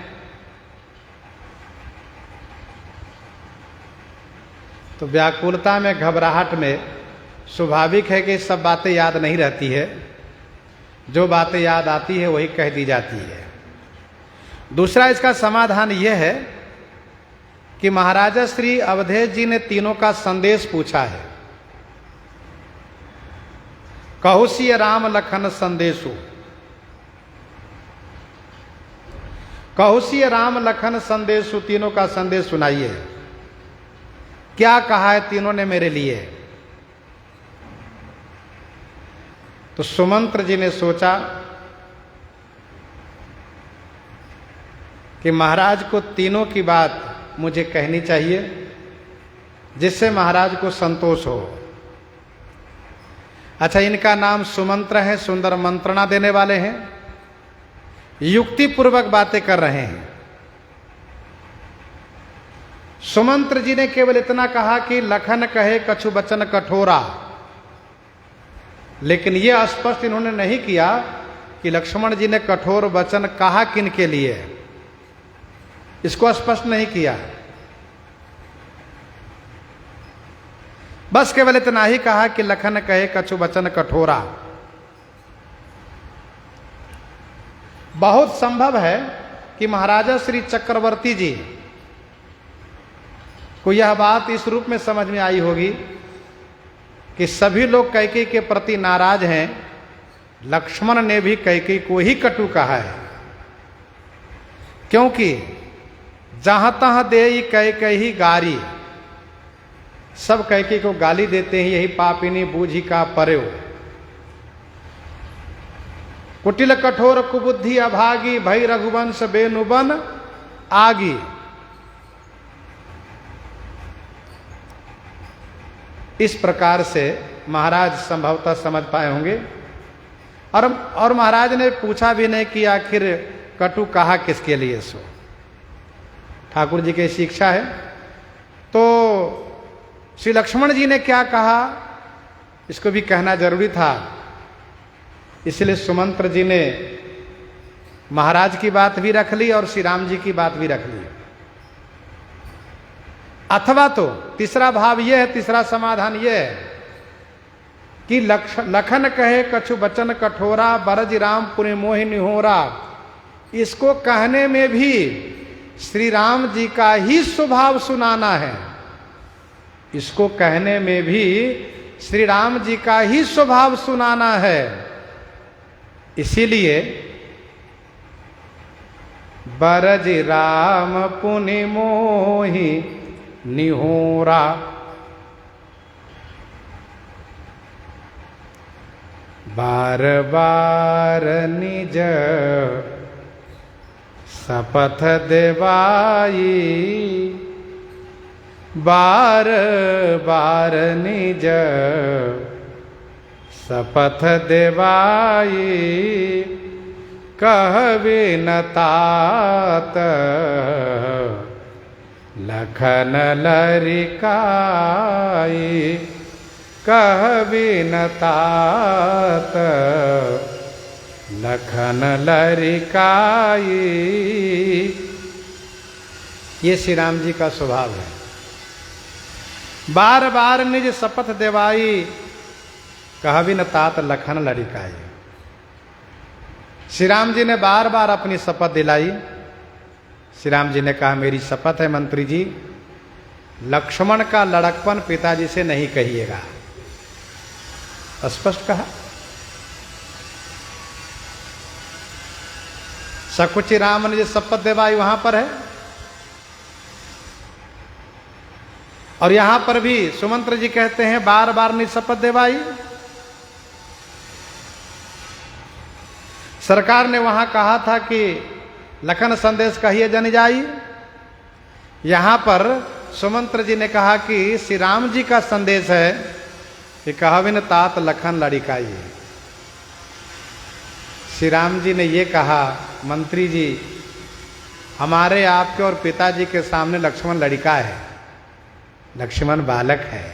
तो व्याकुलता में, घबराहट में स्वाभाविक है कि सब बातें याद नहीं रहती है। जो बातें याद आती है वही कह दी जाती है। दूसरा इसका समाधान यह है कि महाराजा श्री अवधेश जी ने तीनों का संदेश पूछा है। कहुसिय राम लखन संदेशु, कहुसिय राम लखन संदेशु, तीनों का संदेश सुनाइए। क्या कहा है तीनों ने मेरे लिए? तो सुमंत्र जी ने सोचा कि महाराज को तीनों की बात मुझे कहनी चाहिए जिससे महाराज को संतोष हो। अच्छा, इनका नाम सुमंत्र है, सुंदर मंत्रणा देने वाले हैं, युक्ति पूर्वक बातें कर रहे हैं। सुमंत्र जी ने केवल इतना कहा कि लखन कहे कछु बचन कठोरा, लेकिन यह स्पष्ट इन्होंने नहीं किया कि लक्ष्मण जी ने कठोर वचन कहा किन के लिए, इसको स्पष्ट नहीं किया। बस केवल इतना ही कहा कि लखन कहे कछु वचन कठोरा। बहुत संभव है कि महाराजा श्री चक्रवर्ती जी को यह बात इस रूप में समझ में आई होगी कि सभी लोग कैकेयी के प्रति नाराज हैं, लक्ष्मण ने भी कैकेयी को ही कटु कहा है, क्योंकि जहां तहां दे कैकई गारी, सब कैके को गाली देते हैं, यही पापिनी बूझी का पर्यो। कुटिल कठोर कुबुद्धि अभागी, भई रघुवंश बेनुबन आगी। इस प्रकार से महाराज संभवतः समझ पाए होंगे। और महाराज ने पूछा भी नहीं कि आखिर कटु कहा किसके लिए सो। ठाकुर जी की शिक्षा है। तो श्री लक्ष्मण जी ने क्या कहा इसको भी कहना जरूरी था, इसलिए सुमंत्र जी ने महाराज की बात भी रख ली और श्री राम जी की बात भी रख ली। अथवा तो तीसरा भाव यह है, तीसरा समाधान यह है कि लखन कहे कछु बचन कठोरा, बरज राम पुनि मोहि निहोरा। इसको कहने में भी श्री राम जी का ही स्वभाव सुनाना है। इसको कहने में भी श्री राम जी का ही स्वभाव सुनाना है। इसीलिए बरज राम पुनि मोहि निहोरा। बार बार निज शपथ देवाई, बार बार निज शपथ देवाई। कहवे न तात लखन लरिकाई, कहवे न तात लखन लरिकाई। ये श्री राम जी का स्वभाव है। बार बार निज शपथ देवाई, कहवी न तात लखन लरिकाई। श्री राम जी ने बार बार अपनी शपथ दिलाई। श्री राम जी ने कहा मेरी शपथ है मंत्री जी, लक्ष्मण का लड़कपन पिताजी से नहीं कहिएगा। स्पष्ट कहा। सकुचि राम ने जो शपथ दिलाई वहां पर है, और यहां पर भी सुमंत्र जी कहते हैं बार बार ने शपथ दिलाई। सरकार ने वहां कहा था कि लखन संदेश कहिए जन जाई। यहां पर सुमंत्र जी ने कहा कि श्री राम जी का संदेश है कि कहविन तात लखन लड़िकाई। श्री राम जी ने ये कहा मंत्री जी, हमारे आपके और पिताजी के सामने लक्ष्मण लड़का है, लक्ष्मण बालक है,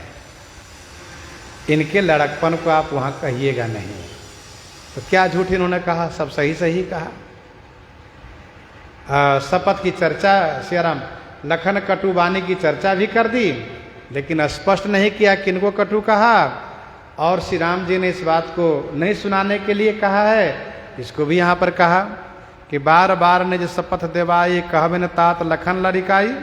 इनके लड़कपन को आप वहां कहिएगा नहीं। तो क्या झूठ इन्होंने कहा, सब सही सही कहा। शपथ की चर्चा सियाराम लखन कटुबानी की चर्चा भी कर दी, लेकिन स्पष्ट नहीं किया किनको कटु कहा, और श्री राम जी ने इस बात को नहीं सुनाने के लिए कहा है। इसको भी यहाँ पर कहा कि बार बार ने जो शपथ देवाई, कहबिन तात लखन लड़िकाई।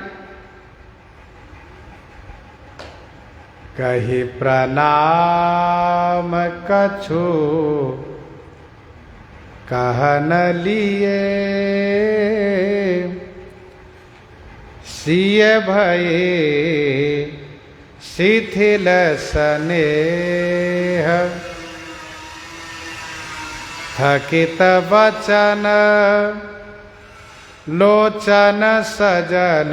कही प्रणाम कछु कहन लिए, सिय भये शिथिल स्नेह। थकित वचन लोचन सजल,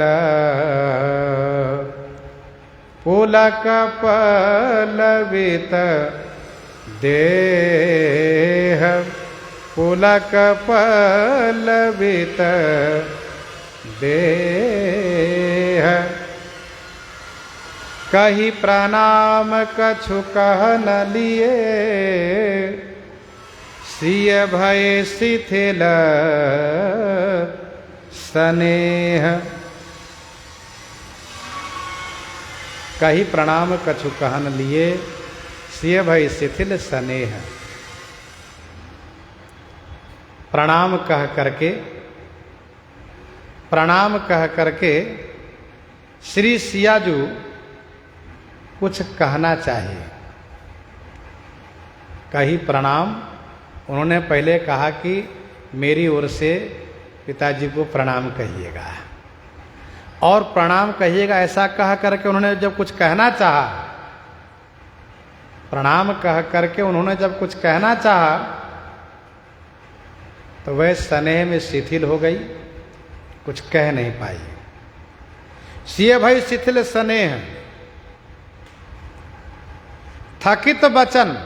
पुलक पलवित देह, पुलक पलवित देह। कही प्रणाम कछु कहन लिए, सिय भय शिथिल स्नेह। कही प्रणाम कछु कहन लिए, सिय भय शिथिल स्नेह। प्रणाम कह करके श्री सियाजू कुछ कहना चाहिए। कही प्रणाम, उन्होंने पहले कहा कि मेरी ओर से पिताजी को प्रणाम कहिएगा। और प्रणाम कहिएगा ऐसा कह करके उन्होंने जब कुछ कहना चाहा, प्रणाम कह करके उन्होंने जब कुछ कहना चाहा तो वह स्नेह में शिथिल हो गई, कुछ कह नहीं पाई। सिए भई शिथिल स्नेह, थकित वचन,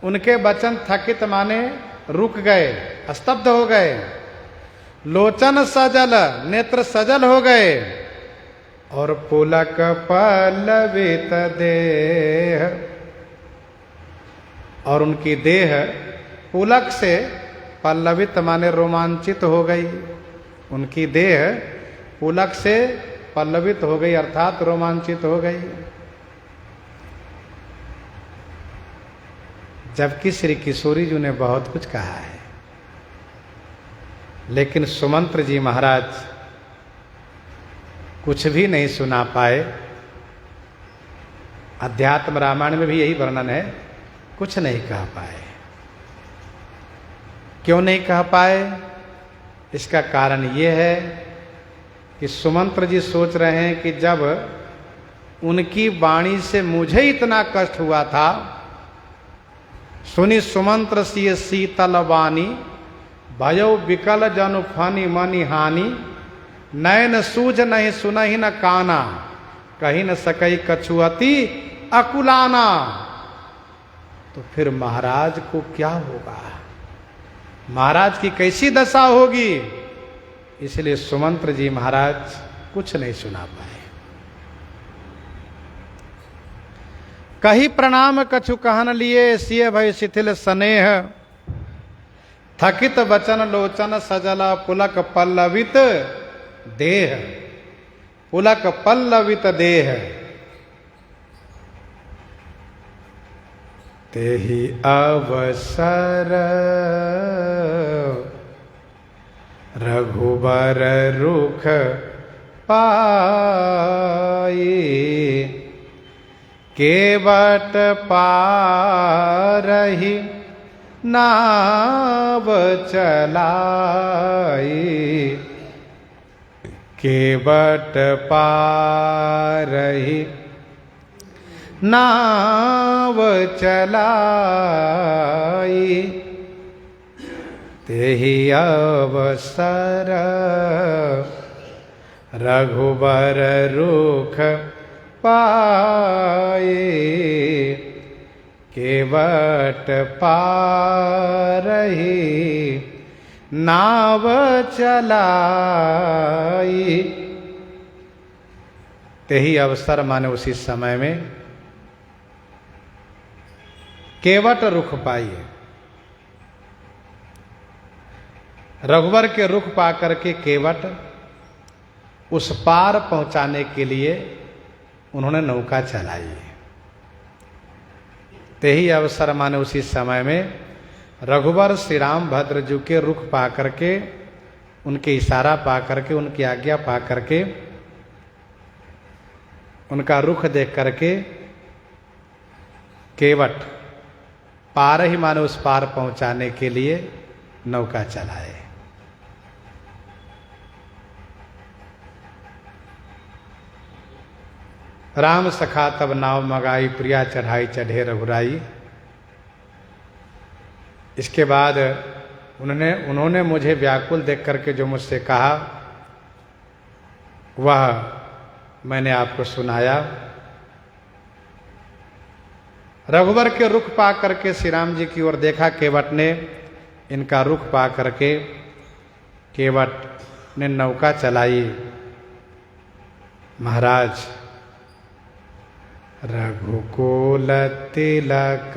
उनके वचन थकित माने रुक गए, स्तब्ध हो गए। लोचन सजल, नेत्र सजल हो गए। और पुलक पल्लवित देह, और उनकी देह पुलक से, पल्लवित माने रोमांचित हो गई। उनकी देह पुलक से पल्लवित हो गई अर्थात रोमांचित हो गई। जबकि श्री किशोरी जी ने बहुत कुछ कहा है, लेकिन सुमंत्र जी महाराज कुछ भी नहीं सुना पाए। अध्यात्म रामायण में भी यही वर्णन है, कुछ नहीं कह पाए। क्यों नहीं कह पाए? इसका कारण ये है कि सुमंत्र जी सोच रहे हैं कि जब उनकी वाणी से मुझे इतना कष्ट हुआ था, सुनी सुमंत्र सिय शीतल वाणी, भयो विकल जनु फनी मनि हानि, नयन सूझ नहीं सुनहि न काना, कही न सकई कछुअति अकुलाना। तो फिर महाराज को क्या होगा, महाराज की कैसी दशा होगी? इसलिए सुमंत्र जी महाराज कुछ नहीं सुना पाए। कही प्रणाम कछु कहन लिए, सिय भय शिथिल स्नेह, थकित वचन लोचन सजला, पुलक पल्लवित देह, पुलक पल्लवित देह। तेहि अवसर रघुबर रुख पाई, केवट पारहि नाव चलाई, केवट पारहि नाव चलाई, तेहि अवसर रघुबर रुख पाए, केवट पारहि नाव चलाई। तेहि अवसर माने उसी समय में केवट रुख पाई। रघुवर के रुख पा करके केवट उस पार पहुंचाने के लिए उन्होंने नौका चलाई। तेही अवसर माने उसी समय में रघुवर श्री राम भद्र जी के रुख पा करके, उनके इशारा पा करके, उनकी आज्ञा पा करके, उनका रुख देख करके केवट पार ही माने उस पार पहुंचाने के लिए नौका चलाए। राम सखा तब नाव मगाई, प्रिया चढ़ाई चढ़े रघुराई। इसके बाद उन्होंने मुझे व्याकुल देख करके जो मुझसे कहा वह मैंने आपको सुनाया। रघुवर के रुख पा करके श्री राम जी की ओर देखा केवट ने, इनका रुख पा करके केवट ने नौका चलाई। महाराज रघुकुल तिलक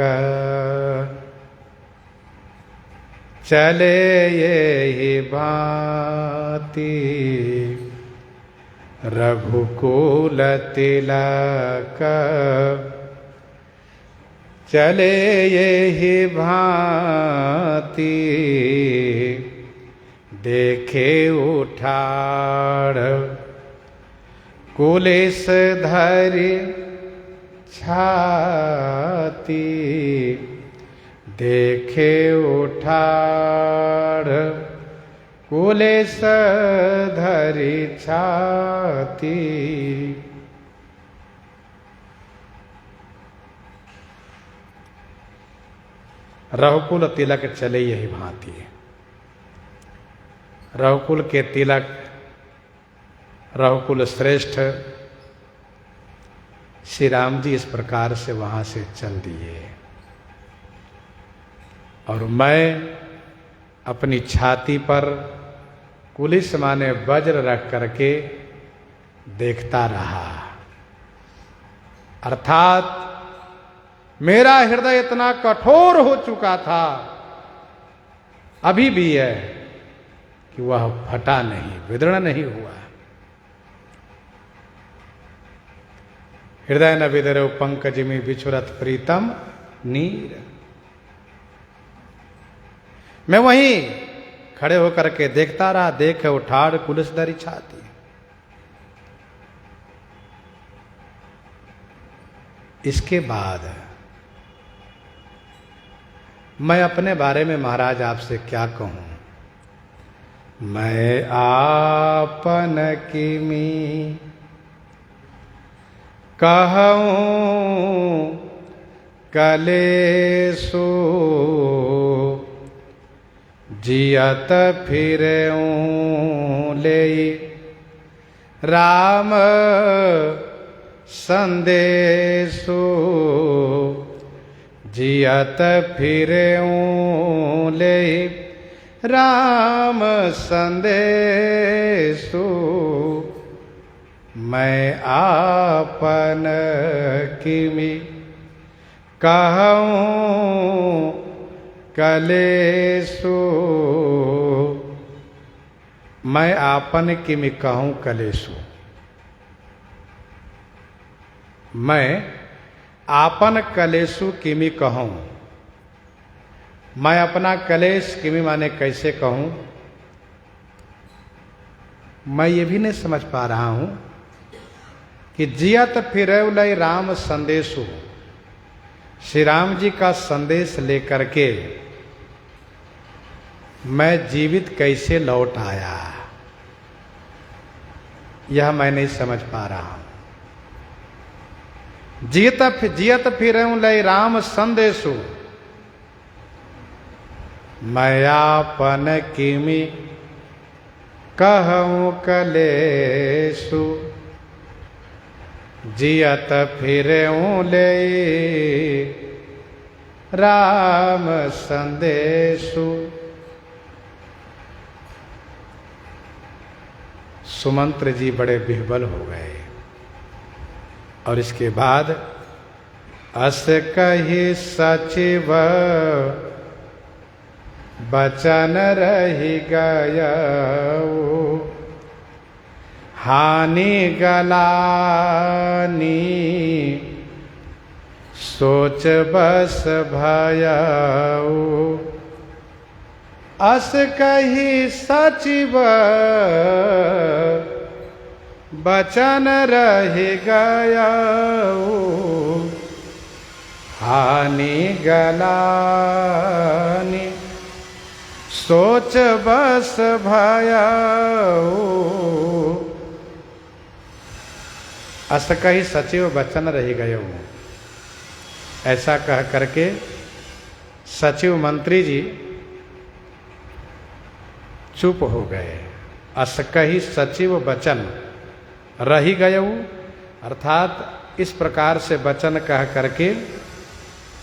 चले ये भांति, रघुकुल तिलक चले ये भांति, देखे उठाड़ कुलिस धरि छाती, देखे उठाड़ कुलेश धरी छाती। रघुकुल तिलक चले यही भांति। रघुकुल के तिलक, रघुकुल श्रेष्ठ श्री राम जी इस प्रकार से वहां से चल दिए। और मैं अपनी छाती पर कुलिस माने वज्र रख करके देखता रहा। अर्थात मेरा हृदय इतना कठोर हो चुका था, अभी भी है, कि वह फटा नहीं, विदीर्ण नहीं हुआ। हृदय न विदरो पंकज में बिछुरत प्रीतम नीर। मैं वहीं खड़े होकर के देखता रहा। देख उठाड़ कुलिस धरी छाती। इसके बाद मैं अपने बारे में महाराज आपसे क्या कहूं। मैं आपन किमी कहूं कलेसु, जियत फिरऊं ले राम संदेशु। जियत फिरऊं ले राम संदेशु। मैं आपन किमी कहूं कलेसु। मैं आपन किमी कहूं कलेसु। मैं आपन कलेसु किमी कहूं। मैं अपना कलेश किमी माने कैसे कहूं। मैं ये भी नहीं समझ पा रहा हूं कि जियत फिरऊ लय राम संदेशु, श्री राम जी का संदेश लेकर के मैं जीवित कैसे लौट आया, यह मैं नहीं समझ पा रहा हूं। जियत फिरऊं लय राम संदेशु। मैं आपन किमी कहूं कलेसु। जियत फिरऊं ले राम संदेशु। सुमंत्र जी बड़े विह्वल हो गए। और इसके बाद अस कही सचिव बचन रही गयऊ। हानि गलानी सोच बस भयऊ। अस कही सचिव बचन रही गयऊ। हानि गलानी सोच बस भयऊ। अस कही सचिव बचन रही गयऊ। ऐसा कह करके सचिव मंत्री जी चुप हो गए। अस कही सचिव बचन रही गयऊ, अर्थात इस प्रकार से वचन कह करके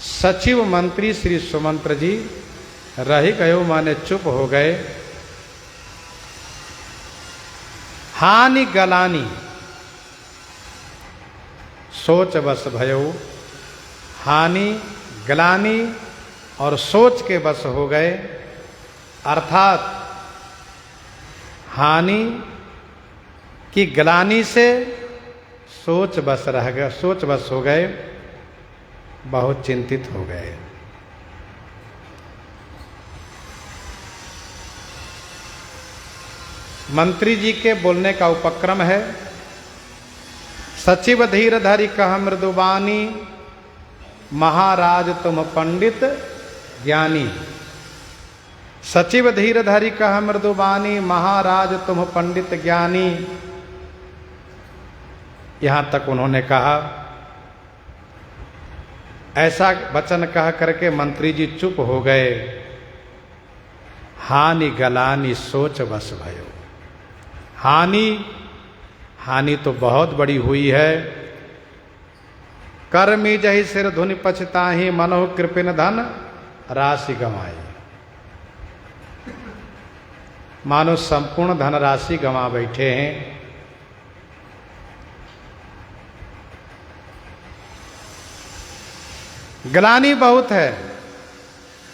सचिव मंत्री श्री सुमंत्र जी रही गयो माने चुप हो गए। हानि गलानी सोच बस भयो। हानि गलानी और सोच के बस हो गए, अर्थात हानि की गलानी से सोच बस रह गए, सोच बस हो गए, बहुत चिंतित हो गए। मंत्री जी के बोलने का उपक्रम है। सचिव धीर धरि कह मृदुबानी, महाराज तुम पंडित ज्ञानी। सचिव धीर धरि कह मृदुबानी, महाराज तुम पंडित ज्ञानी। यहां तक उन्होंने कहा। ऐसा वचन कह करके मंत्री जी चुप हो गए। हानि गलानी सोच बस भयो। हानि तो बहुत बड़ी हुई है। कर्मी जही सिर धुनि पछताही, मनोह कृपिन धन राशि गंवाई। मानो संपूर्ण धन राशि गंवा बैठे हैं। ग्लानि बहुत है,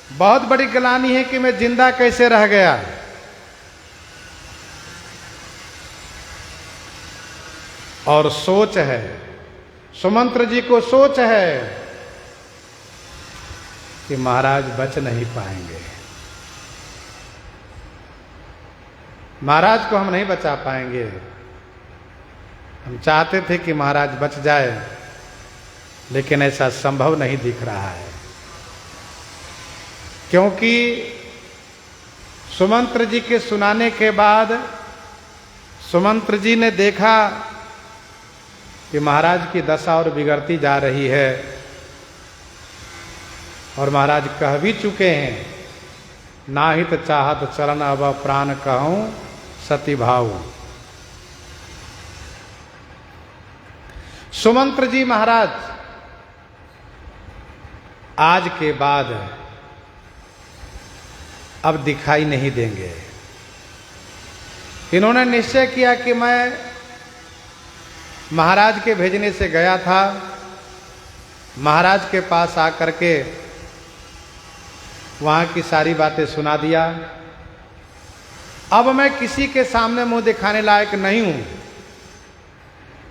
बहुत बड़ी ग्लानि है कि मैं जिंदा कैसे रह गया। और सोच है, सुमंत्र जी को सोच है कि महाराज बच नहीं पाएंगे, महाराज को हम नहीं बचा पाएंगे। हम चाहते थे कि महाराज बच जाए, लेकिन ऐसा संभव नहीं दिख रहा है, क्योंकि सुमंत्र जी के सुनाने के बाद सुमंत्र जी ने देखा कि महाराज की दशा और बिगड़ती जा रही है, और महाराज कह भी चुके हैं, नाहित चाहत चरण अब प्राण कहूं सती भाव। सुमंत्र जी महाराज आज के बाद अब दिखाई नहीं देंगे। इन्होंने निश्चय किया कि मैं महाराज के भेजने से गया था, महाराज के पास आकर के वहां की सारी बातें सुना दिया। अब मैं किसी के सामने मुंह दिखाने लायक नहीं हूं,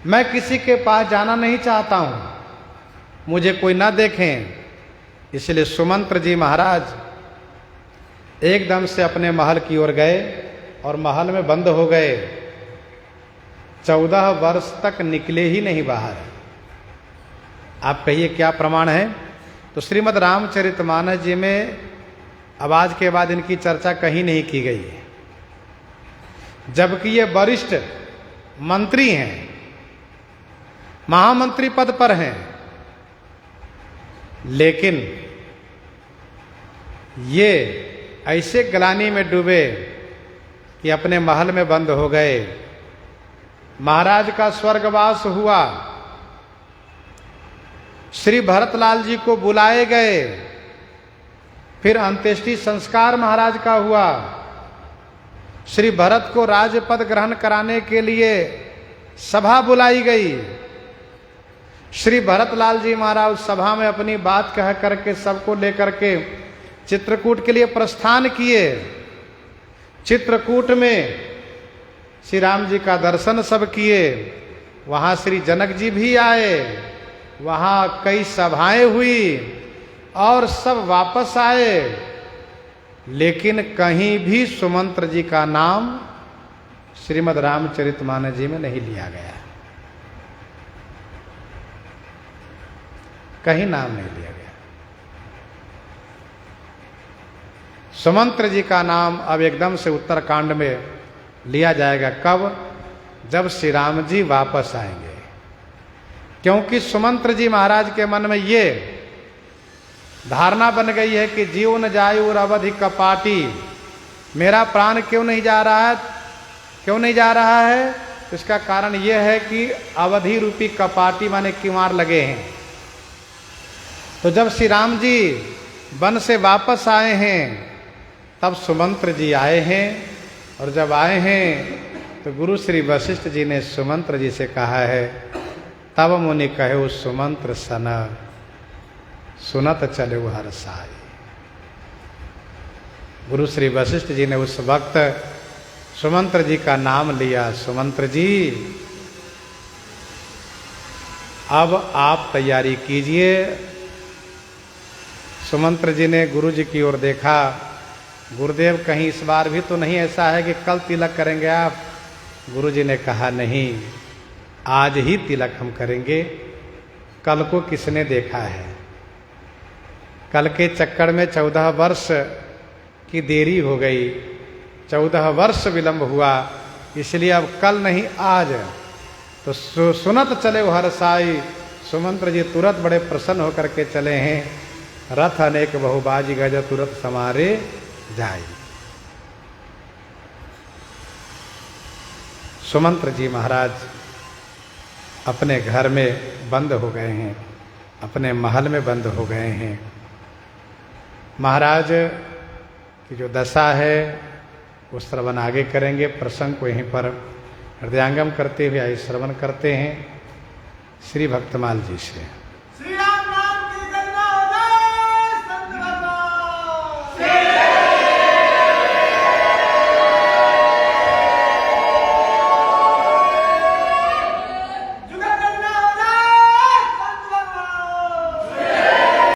मैं किसी के पास जाना नहीं चाहता हूं, मुझे कोई ना देखें। इसलिए सुमंत्र जी महाराज एकदम से अपने महल की ओर गए और महल में बंद हो गए। 14 वर्ष तक निकले ही नहीं बाहर। आप कहिए क्या प्रमाण है? तो श्रीमद् रामचरितमानस जी में अब आज के बाद इनकी चर्चा कहीं नहीं की गई है, जबकि ये वरिष्ठ मंत्री हैं, महामंत्री पद पर हैं, लेकिन ये ऐसे ग्लानि में डूबे कि अपने महल में बंद हो गए। महाराज का स्वर्गवास हुआ, श्री भरतलाल जी को बुलाए गए, फिर अंत्येष्टि संस्कार महाराज का हुआ। श्री भरत को राजपद ग्रहण कराने के लिए सभा बुलाई गई। श्री भरतलाल जी महाराज उस सभा में अपनी बात कह करके सबको लेकर के चित्रकूट के लिए प्रस्थान किए। चित्रकूट में श्री राम जी का दर्शन सब किए, वहां श्री जनक जी भी आए, वहां कई सभाएं हुई और सब वापस आए, लेकिन कहीं भी सुमंत्र जी का नाम श्रीमद् रामचरितमानस जी में नहीं लिया गया, कहीं नाम नहीं लिया गया। सुमंत्र जी का नाम अब एकदम से उत्तरकांड में लिया जाएगा। कब? जब श्री राम जी वापस आएंगे, क्योंकि सुमंत्र जी महाराज के मन में ये धारणा बन गई है कि जीव न जायु और अवधि कपाटी, मेरा प्राण क्यों नहीं जा रहा है, क्यों नहीं जा रहा है? इसका कारण यह है कि अवधि रूपी कपाटी माने किवाड़ लगे हैं। तो जब श्री राम जी वन से वापस आए हैं, तब सुमंत्र जी आए हैं, और जब आए हैं तो गुरु श्री वशिष्ठ जी ने सुमंत्र जी से कहा है, तब मुनि कहे सुमंत्र सन सुनत चले हर साई। गुरु श्री वशिष्ठ जी ने उस वक्त सुमंत्र जी का नाम लिया। सुमंत्र जी, अब आप तैयारी कीजिए। सुमंत्र जी ने गुरु जी की ओर देखा, गुरुदेव कहीं इस बार भी तो नहीं ऐसा है कि कल तिलक करेंगे आप? गुरु जी ने कहा नहीं, आज ही तिलक हम करेंगे। कल को किसने देखा है? कल के चक्कर में 14 वर्ष कि देरी हो गई, 14 वर्ष विलंब हुआ, इसलिए अब कल नहीं आज। तो सुनत चले वो हर साई, सुमंत्र जी तुरंत बड़े प्रसन्न होकर के चले हैं। रथ अनेक बहुबाजी गज तुरंत समारे जाई। सुमंत्र जी महाराज अपने घर में बंद हो गए हैं, अपने महल में बंद हो गए हैं। महाराज की जो दशा है वो श्रवण आगे करेंगे। प्रसंग को यहीं पर हृदयांगम करते हुए आइए श्रवण करते हैं श्री भक्तमाल जी से।